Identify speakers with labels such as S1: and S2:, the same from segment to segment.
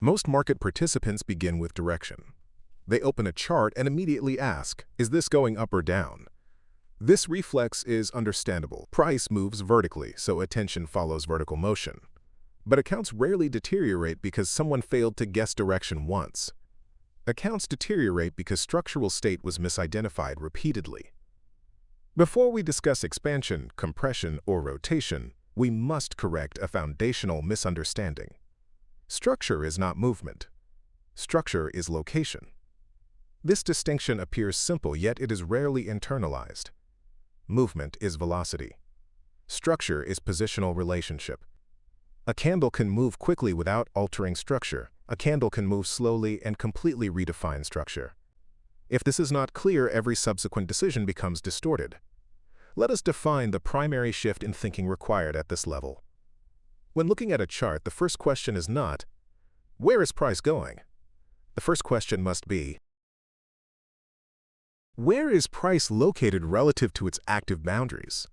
S1: Most market participants begin with direction. They open a chart and immediately ask, is this going up or down? This reflex is understandable. Price moves vertically, so attention follows vertical motion. But accounts rarely deteriorate because someone failed to guess direction once. Accounts deteriorate because structural state was misidentified repeatedly. Before we discuss expansion, compression, or rotation, we must correct a foundational misunderstanding. Structure is not movement. Structure is location. This distinction appears simple, yet it is rarely internalized. Movement is velocity. Structure is positional relationship. A candle can move quickly without altering structure. A candle can move slowly and completely redefine structure. If this is not clear, every subsequent decision becomes distorted. Let us define the primary shift in thinking required at this level. When looking at a chart, the first question is not, where is price going? The first question must be, where is price located relative to its active boundaries?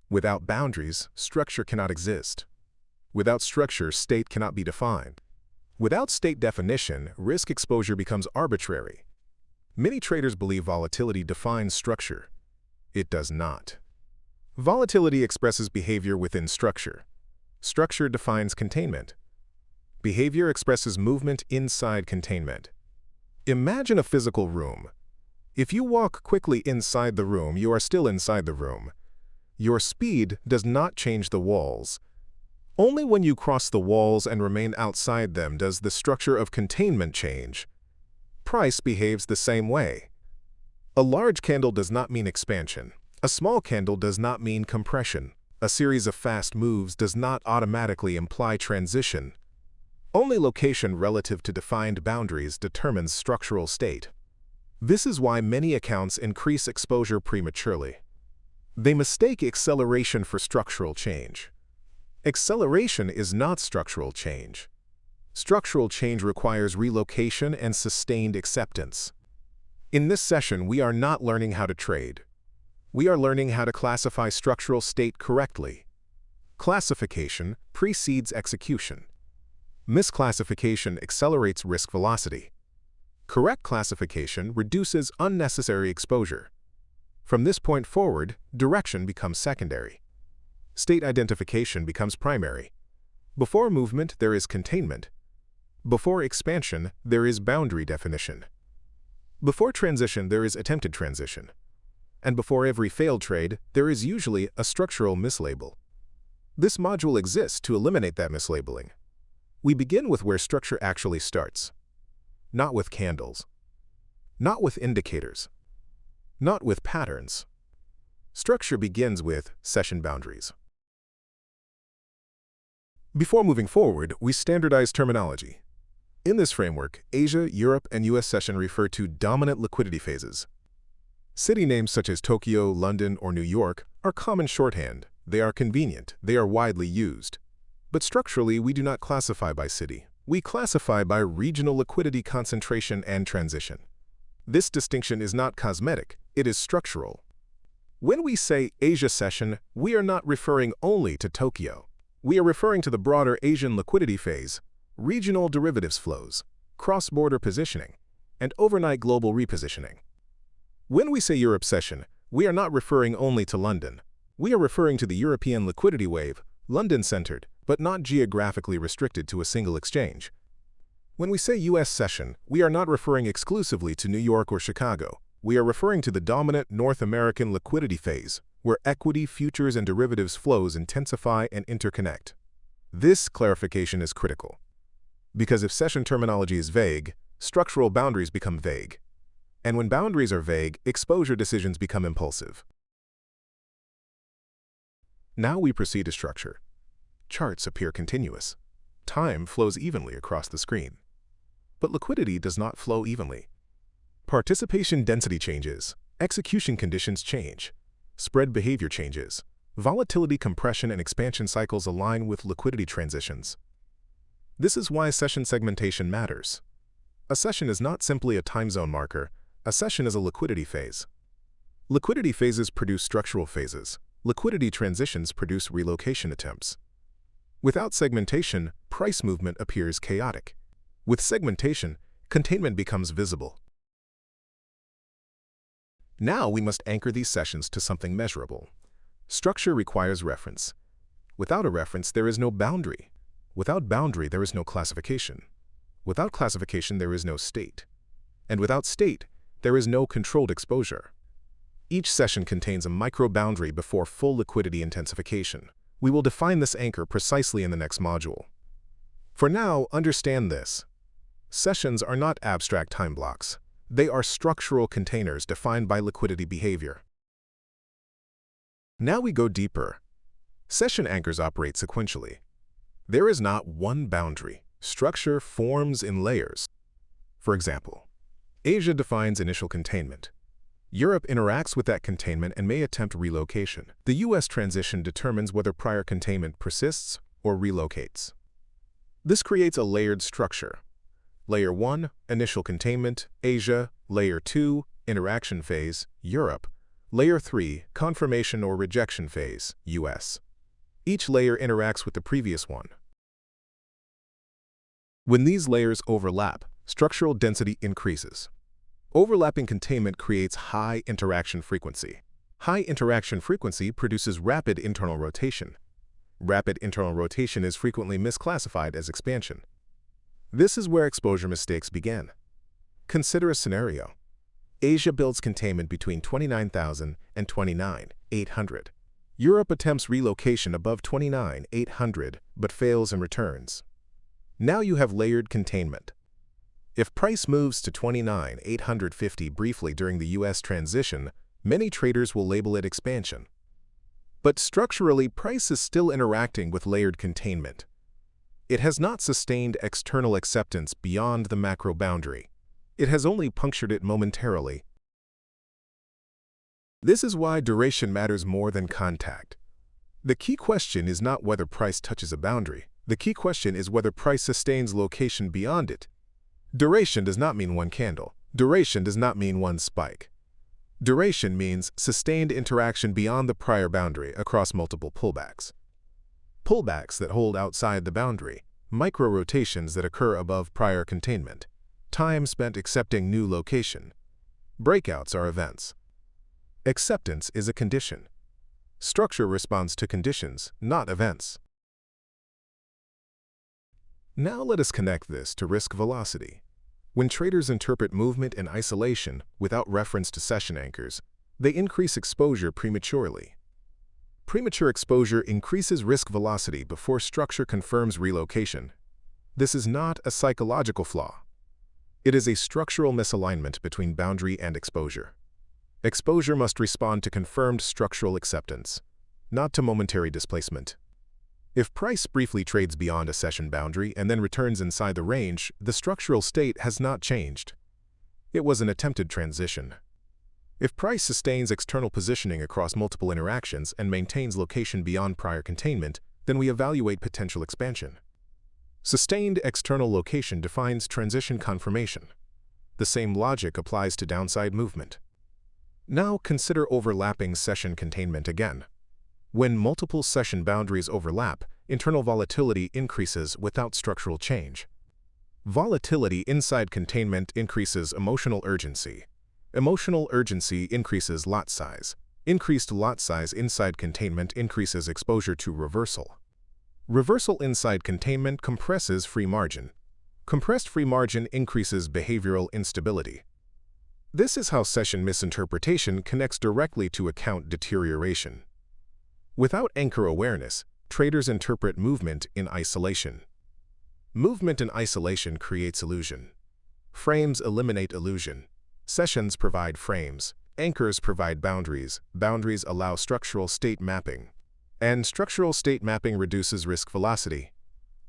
S1: Without boundaries, structure cannot exist. Without structure, state cannot be defined. Without state definition, risk exposure becomes arbitrary. Many traders believe volatility defines structure. It does not. Volatility expresses behavior within structure. Structure defines containment. Behavior expresses movement inside containment. Imagine a physical room. If you walk quickly inside the room, you are still inside the room. Your speed does not change the walls. Only when you cross the walls and remain outside them does the structure of containment change. Price behaves the same way. A large candle does not mean expansion. A small candle does not mean compression. A series of fast moves does not automatically imply transition. Only location relative to defined boundaries determines structural state. This is why many accounts increase exposure prematurely. They mistake acceleration for structural change. Acceleration is not structural change. Structural change requires relocation and sustained acceptance. In this session, we are not learning how to trade. We are learning how to classify structural state correctly. Classification precedes execution. Misclassification accelerates risk velocity. Correct classification reduces unnecessary exposure. From this point forward, direction becomes secondary. State identification becomes primary. Before movement, there is containment. Before expansion, there is boundary definition. Before transition, there is attempted transition. And before every failed trade, there is usually a structural mislabel. This module exists to eliminate that mislabeling. We begin with where structure actually starts. Not with candles. Not with indicators. Not with patterns. Structure begins with session boundaries. Before moving forward, we standardize terminology. In this framework, Asia, Europe, and US session refer to dominant liquidity phases. City names such as Tokyo, London, or New York are common shorthand. They are convenient. They are widely used. But structurally, we do not classify by city. We classify by regional liquidity concentration and transition. This distinction is not cosmetic, it is structural. When we say Asia session, we are not referring only to Tokyo. We are referring to the broader Asian liquidity phase, regional derivatives flows, cross-border positioning, and overnight global repositioning. When we say Europe session, we are not referring only to London. We are referring to the European liquidity wave, London-centered, but not geographically restricted to a single exchange. When we say US session, we are not referring exclusively to New York or Chicago. We are referring to the dominant North American liquidity phase, where equity, futures, and derivatives flows intensify and interconnect. This clarification is critical, because if session terminology is vague, structural boundaries become vague. And when boundaries are vague, exposure decisions become impulsive. Now we proceed to structure. Charts appear continuous. Time flows evenly across the screen. But liquidity does not flow evenly. Participation density changes. Execution conditions change. Spread behavior changes. Volatility, compression, and expansion cycles align with liquidity transitions. This is why session segmentation matters. A session is not simply a time zone marker. A session is a liquidity phase. Liquidity phases produce structural phases. Liquidity transitions produce relocation attempts. Without segmentation, price movement appears chaotic. With segmentation, containment becomes visible. Now we must anchor these sessions to something measurable. Structure requires reference. Without a reference, there is no boundary. Without boundary, there is no classification. Without classification, there is no state. And without state, there is no controlled exposure. Each session contains a micro-boundary before full liquidity intensification. We will define this anchor precisely in the next module. For now, understand this. Sessions are not abstract time blocks. They are structural containers defined by liquidity behavior. Now we go deeper. Session anchors operate sequentially. There is not one boundary. Structure forms in layers. For example, Asia defines initial containment. Europe interacts with that containment and may attempt relocation. The US transition determines whether prior containment persists or relocates. This creates a layered structure. Layer 1, initial containment, Asia. Layer 2, interaction phase, Europe. Layer 3, confirmation or rejection phase, US. Each layer interacts with the previous one. When these layers overlap, structural density increases. Overlapping containment creates high interaction frequency. High interaction frequency produces rapid internal rotation. Rapid internal rotation is frequently misclassified as expansion. This is where exposure mistakes begin. Consider a scenario. Asia builds containment between 29,000 and 29,800. Europe attempts relocation above 29,800 but fails and returns. Now you have layered containment. If price moves to 29,850 briefly during the US transition, many traders will label it expansion. But structurally, price is still interacting with layered containment. It has not sustained external acceptance beyond the macro boundary. It has only punctured it momentarily. This is why duration matters more than contact. The key question is not whether price touches a boundary. The key question is whether price sustains location beyond it. Duration does not mean one candle. Duration does not mean one spike. Duration means sustained interaction beyond the prior boundary across multiple pullbacks. Pullbacks that hold outside the boundary, micro-rotations that occur above prior containment, time spent accepting new location. Breakouts are events. Acceptance is a condition. Structure responds to conditions, not events. Now let us connect this to risk velocity. When traders interpret movement in isolation without reference to session anchors, they increase exposure prematurely. Premature exposure increases risk velocity before structure confirms relocation. This is not a psychological flaw. It is a structural misalignment between boundary and exposure. Exposure must respond to confirmed structural acceptance, not to momentary displacement. If price briefly trades beyond a session boundary and then returns inside the range, the structural state has not changed. It was an attempted transition. If price sustains external positioning across multiple interactions and maintains location beyond prior containment, then we evaluate potential expansion. Sustained external location defines transition confirmation. The same logic applies to downside movement. Now consider overlapping session containment again. When multiple session boundaries overlap, internal volatility increases without structural change. Volatility inside containment increases emotional urgency. Emotional urgency increases lot size. Increased lot size inside containment increases exposure to reversal. Reversal inside containment compresses free margin. Compressed free margin increases behavioral instability. This is how session misinterpretation connects directly to account deterioration. Without anchor awareness, traders interpret movement in isolation. Movement in isolation creates illusion. Frames eliminate illusion. Sessions provide frames. Anchors provide boundaries. Boundaries allow structural state mapping. And structural state mapping reduces risk velocity.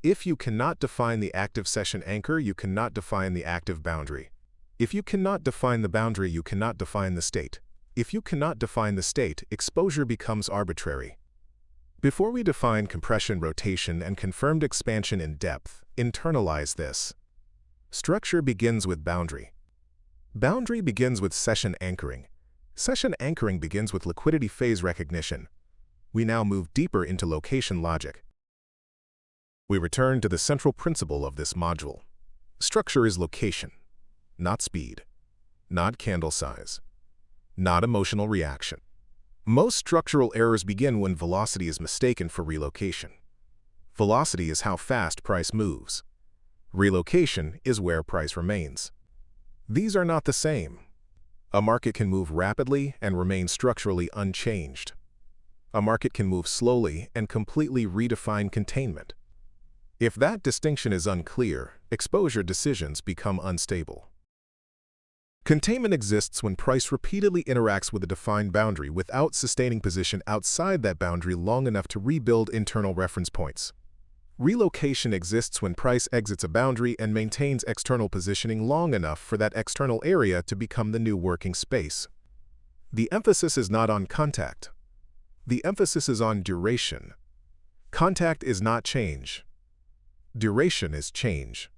S1: If you cannot define the active session anchor, you cannot define the active boundary. If you cannot define the boundary, you cannot define the state. If you cannot define the state, exposure becomes arbitrary. Before we define compression, rotation, and confirmed expansion in depth, internalize this. Structure begins with boundary. Boundary begins with session anchoring. Session anchoring begins with liquidity phase recognition. We now move deeper into location logic. We return to the central principle of this module. Structure is location, not speed, not candle size, not emotional reaction. Most structural errors begin when velocity is mistaken for relocation. Velocity is how fast price moves. Relocation is where price remains. These are not the same. A market can move rapidly and remain structurally unchanged. A market can move slowly and completely redefine containment. If that distinction is unclear, exposure decisions become unstable. Containment exists when price repeatedly interacts with a defined boundary without sustaining position outside that boundary long enough to rebuild internal reference points. Relocation exists when price exits a boundary and maintains external positioning long enough for that external area to become the new working space. The emphasis is not on contact. The emphasis is on duration. Contact is not change. Duration is change.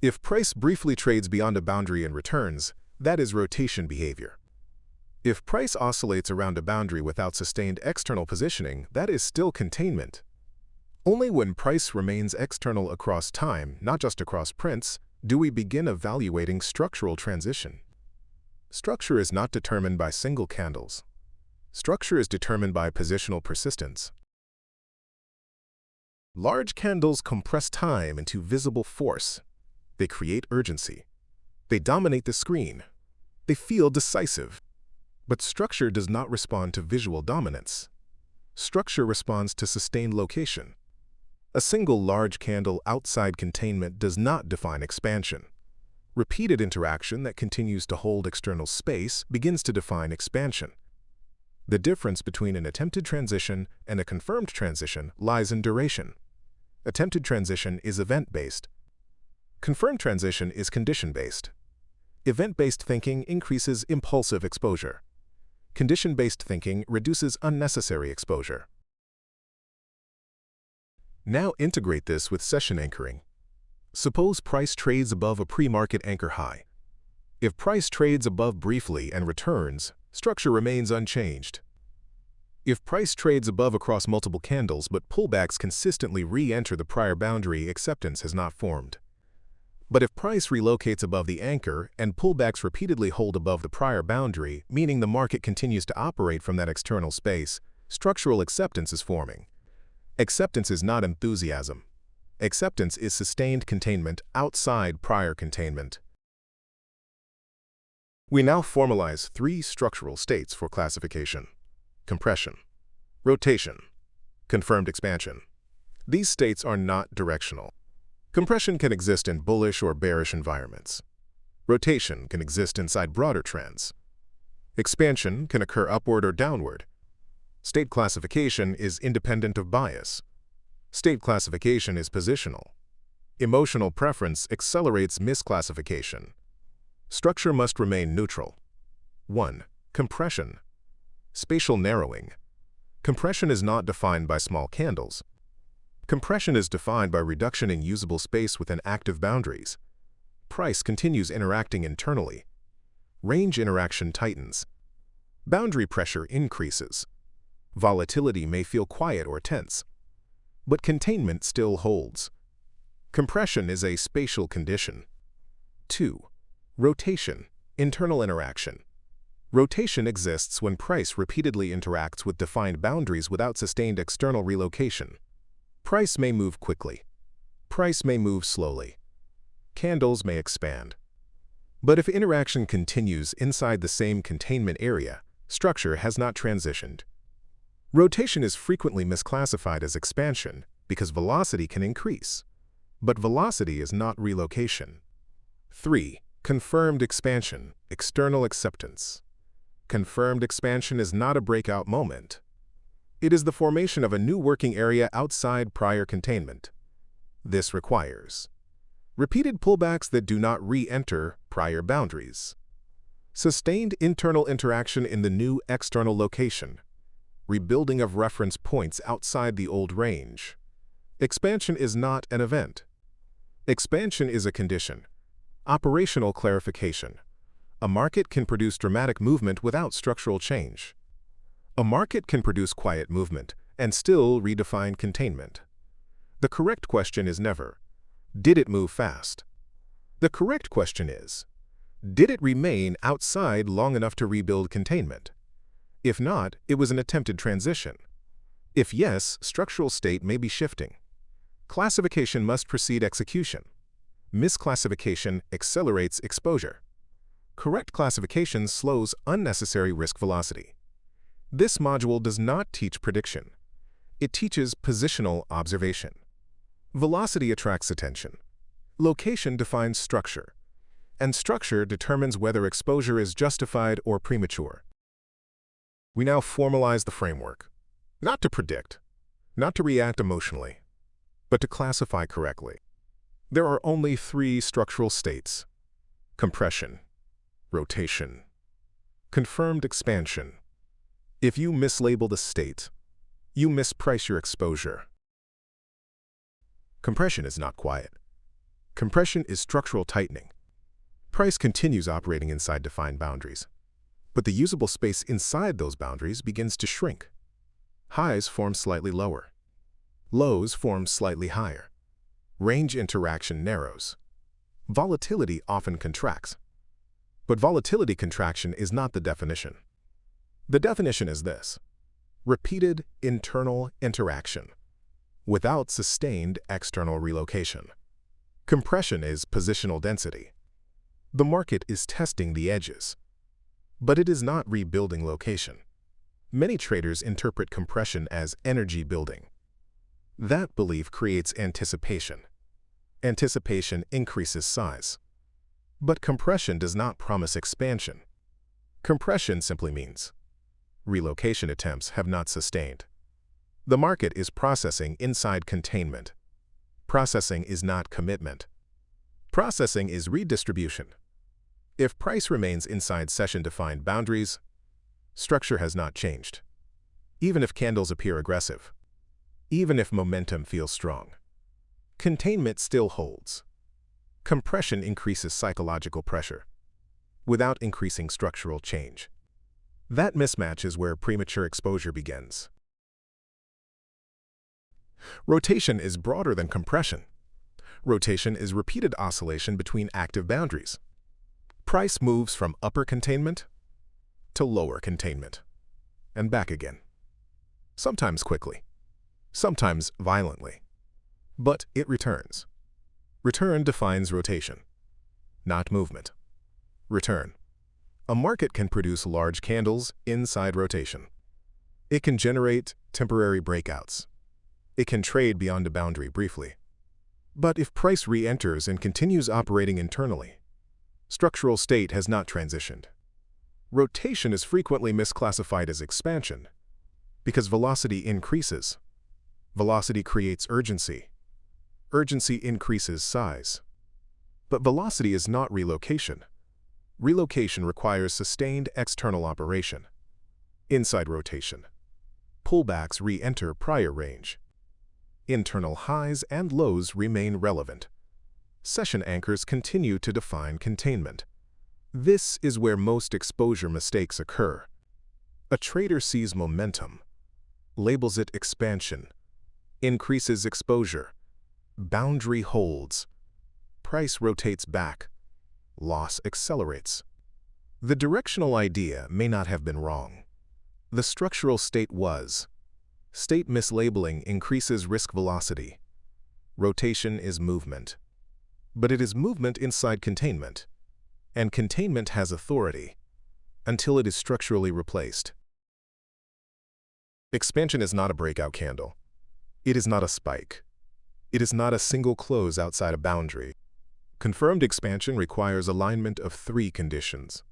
S1: If price briefly trades beyond a boundary and returns, that is rotation behavior. If price oscillates around a boundary without sustained external positioning, that is still containment. Only when price remains external across time, not just across prints, do we begin evaluating structural transition. Structure is not determined by single candles. Structure is determined by positional persistence. Large candles compress time into visible force. They create urgency. They dominate the screen. They feel decisive. But structure does not respond to visual dominance. Structure responds to sustained location. A single large candle outside containment does not define expansion. Repeated interaction that continues to hold external space begins to define expansion. The difference between an attempted transition and a confirmed transition lies in duration. Attempted transition is event-based. Confirmed transition is condition-based. Event-based thinking increases impulsive exposure. Condition-based thinking reduces unnecessary exposure. Now integrate this with session anchoring. Suppose price trades above a pre-market anchor high. If price trades above briefly and returns, structure remains unchanged. If price trades above across multiple candles but pullbacks consistently re-enter the prior boundary, acceptance has not formed. But if price relocates above the anchor and pullbacks repeatedly hold above the prior boundary, meaning the market continues to operate from that external space, structural acceptance is forming. Acceptance is not enthusiasm. Acceptance is sustained containment outside prior containment. We now formalize three structural states for classification: compression, rotation, confirmed expansion. These states are not directional. Compression can exist in bullish or bearish environments. Rotation can exist inside broader trends. Expansion can occur upward or downward. State classification is independent of bias. State classification is positional. Emotional preference accelerates misclassification. Structure must remain neutral. 1. Compression. Spatial narrowing. Compression is not defined by small candles. Compression is defined by reduction in usable space within active boundaries. Price continues interacting internally. Range interaction tightens. Boundary pressure increases. Volatility may feel quiet or tense, but containment still holds. Compression is a spatial condition. 2. Rotation, internal interaction. Rotation exists when price repeatedly interacts with defined boundaries without sustained external relocation. Price may move quickly. Price may move slowly. Candles may expand. But if interaction continues inside the same containment area, structure has not transitioned. Rotation is frequently misclassified as expansion because velocity can increase. But velocity is not relocation. 3. Confirmed expansion, external acceptance. Confirmed expansion is not a breakout moment. It is the formation of a new working area outside prior containment. This requires repeated pullbacks that do not re-enter prior boundaries. Sustained internal interaction in the new external location. Rebuilding of reference points outside the old range. Expansion is not an event. Expansion is a condition. Operational clarification. A market can produce dramatic movement without structural change. A market can produce quiet movement and still redefine containment. The correct question is never, did it move fast? The correct question is, did it remain outside long enough to rebuild containment? If not, it was an attempted transition. If yes, structural state may be shifting. Classification must precede execution. Misclassification accelerates exposure. Correct classification slows unnecessary risk velocity. This module does not teach prediction. It teaches positional observation. Velocity attracts attention. Location defines structure, and structure determines whether exposure is justified or premature. We now formalize the framework, not to predict, not to react emotionally, but to classify correctly. There are only 3 structural states: compression, rotation, confirmed expansion. If you mislabel the state, you misprice your exposure. Compression is not quiet. Compression is structural tightening. Price continues operating inside defined boundaries, but the usable space inside those boundaries begins to shrink. Highs form slightly lower. Lows form slightly higher. Range interaction narrows. Volatility often contracts. But volatility contraction is not the definition. The definition is this: repeated internal interaction without sustained external relocation. Compression is positional density. The market is testing the edges, but it is not rebuilding location. Many traders interpret compression as energy building. That belief creates anticipation. Anticipation increases size. But compression does not promise expansion. Compression simply means relocation attempts have not sustained. The market is processing inside containment. Processing is not commitment. Processing is redistribution. If price remains inside session-defined boundaries, structure has not changed. Even if candles appear aggressive, even if momentum feels strong, containment still holds. Compression increases psychological pressure without increasing structural change. That mismatch is where premature exposure begins. Rotation is broader than compression. Rotation is repeated oscillation between active boundaries. Price moves from upper containment to lower containment, and back again. Sometimes quickly, sometimes violently. But it returns. Return defines rotation, not movement. Return. A market can produce large candles inside rotation. It can generate temporary breakouts. It can trade beyond a boundary briefly. But if price re-enters and continues operating internally, structural state has not transitioned. Rotation is frequently misclassified as expansion because velocity increases. Velocity creates urgency. Urgency increases size. But velocity is not relocation. Relocation requires sustained external operation. Inside rotation, pullbacks re-enter prior range. Internal highs and lows remain relevant. Session anchors continue to define containment. This is where most exposure mistakes occur. A trader sees momentum, labels it expansion, increases exposure, boundary holds, price rotates back, loss accelerates. The directional idea may not have been wrong. The structural state was. State mislabeling increases risk velocity. Rotation is movement. But it is movement inside containment, and containment has authority until it is structurally replaced. Expansion is not a breakout candle. It is not a spike. It is not a single close outside a boundary. Confirmed expansion requires alignment of 3 conditions.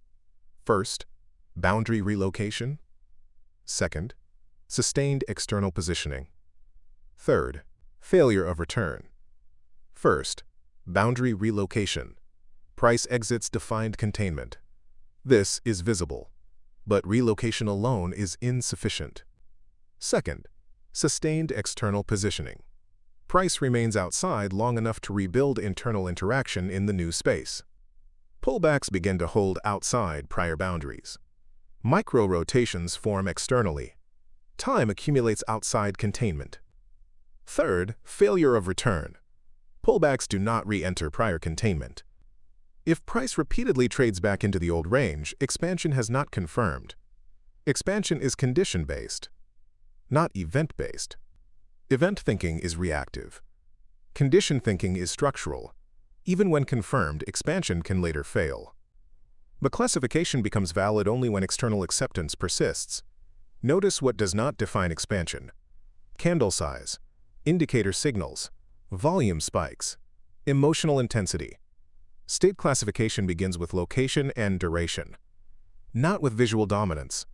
S1: First, boundary relocation. Second, sustained external positioning. Third, failure of return. First, boundary relocation. Price exits defined containment. This is visible, but relocation alone is insufficient. Second, sustained external positioning. Price remains outside long enough to rebuild internal interaction in the new space. Pullbacks begin to hold outside prior boundaries. Micro-rotations form externally. Time accumulates outside containment. Third, failure of return. Pullbacks do not re-enter prior containment. If price repeatedly trades back into the old range, expansion has not confirmed. Expansion is condition-based, not event-based. Event thinking is reactive. Condition thinking is structural. Even when confirmed, expansion can later fail. But classification becomes valid only when external acceptance persists. Notice what does not define expansion: candle size, indicator signals, volume spikes, emotional intensity. State classification begins with location and duration, not with visual dominance.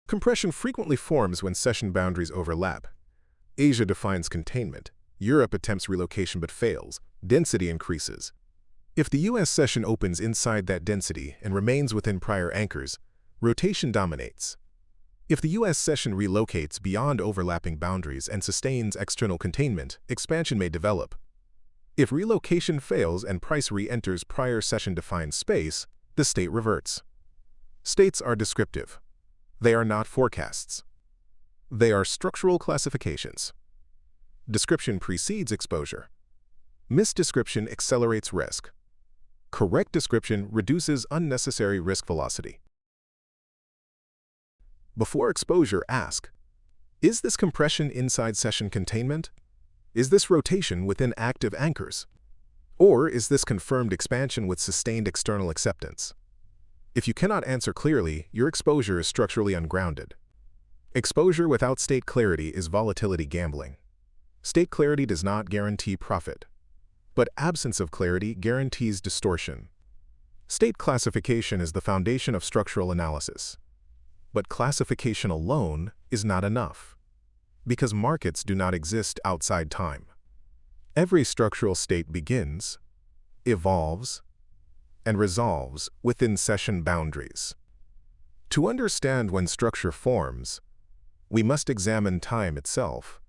S1: Compression frequently forms when session boundaries overlap. Asia defines containment. Europe attempts relocation but fails. Density increases. If the US session opens inside that density and remains within prior anchors, rotation dominates. If the US session relocates beyond overlapping boundaries and sustains external containment, expansion may develop. If relocation fails and price re-enters prior session-defined space, the state reverts. States are descriptive. They are not forecasts. They are structural classifications. Description precedes exposure. Misdescription accelerates risk. Correct description reduces unnecessary risk velocity. Before exposure, ask, is this compression inside session containment? Is this rotation within active anchors? Or is this confirmed expansion with sustained external acceptance? If you cannot answer clearly, your exposure is structurally ungrounded. Exposure without state clarity is volatility gambling. State clarity does not guarantee profit, but absence of clarity guarantees distortion. State classification is the foundation of structural analysis. But classification alone is not enough, because markets do not exist outside time. Every structural state begins, evolves, and resolves within session boundaries. To understand when structure forms, we must examine time itself.